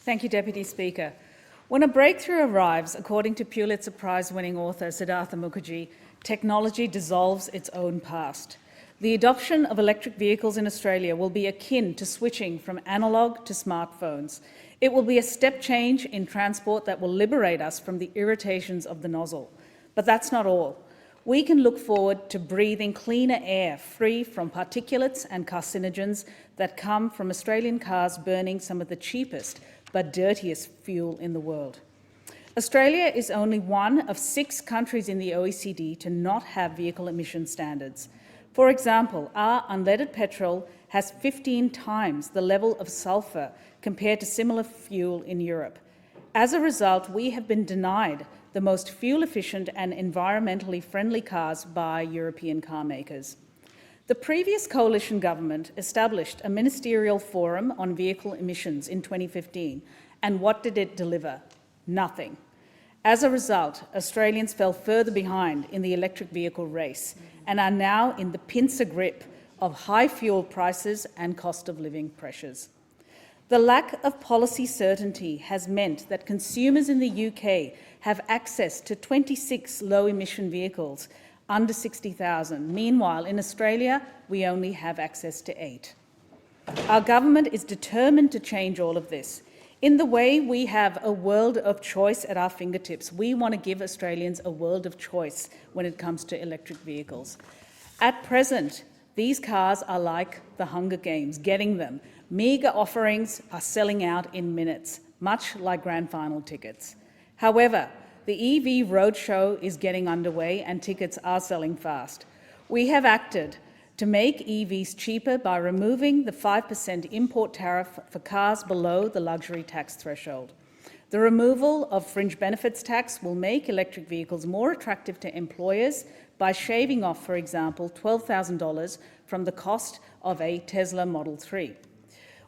Thank you, Deputy Speaker. When a breakthrough arrives, according to Pulitzer Prize-winning author Siddhartha Mukherjee, technology dissolves its own past. The adoption of electric vehicles in Australia will be akin to switching from analogue to smartphones. It will be a step change in transport that will liberate us from the irritations of the nozzle. But that's not all. We can look forward to breathing cleaner air free from particulates and carcinogens that come from Australian cars burning some of the cheapest but dirtiest fuel in the world. Australia is only one of 6 countries in the OECD to not have vehicle emission standards. For example, our unleaded petrol has 15 times the level of sulphur compared to similar fuel in Europe. As a result, we have been denied the most fuel-efficient and environmentally friendly cars by European car makers. The previous coalition government established a ministerial forum on vehicle emissions in 2015, and what did it deliver? Nothing. As a result, Australians fell further behind in the electric vehicle race and are now in the pincer grip of high fuel prices and cost of living pressures. The lack of policy certainty has meant that consumers in the UK have access to 26 low-emission vehicles under 60,000. Meanwhile, in Australia, we only have access to 8. Our government is determined to change all of this. In the way we have a world of choice at our fingertips, we want to give Australians a world of choice when it comes to electric vehicles. At present, these cars are like the Hunger Games, getting them. Meagre offerings are selling out in minutes, much like grand final tickets. However, the EV roadshow is getting underway and tickets are selling fast. We have acted to make EVs cheaper by removing the 5% import tariff for cars below the luxury tax threshold. The removal of fringe benefits tax will make electric vehicles more attractive to employers by shaving off, for example, $12,000 from the cost of a Tesla Model 3.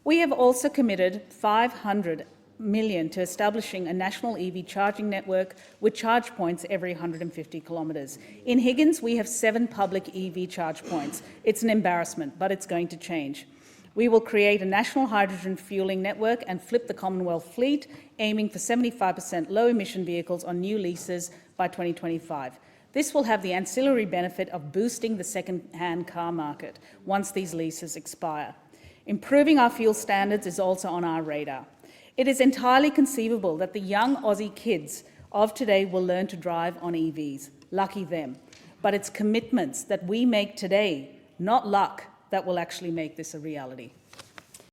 We have also committed $500 million to establishing a national EV charging network with charge points every 150 kilometres. In Higgins, we have 7 public EV charge points. It's an embarrassment, but it's going to change. We will create a national hydrogen fuelling network and flip the Commonwealth fleet, aiming for 75% low-emission vehicles on new leases by 2025. This will have the ancillary benefit of boosting the second-hand car market once these leases expire. Improving our fuel standards is also on our radar. It is entirely conceivable that the young Aussie kids of today will learn to drive on EVs. Lucky them. But it's commitments that we make today, not luck, that will actually make this a reality.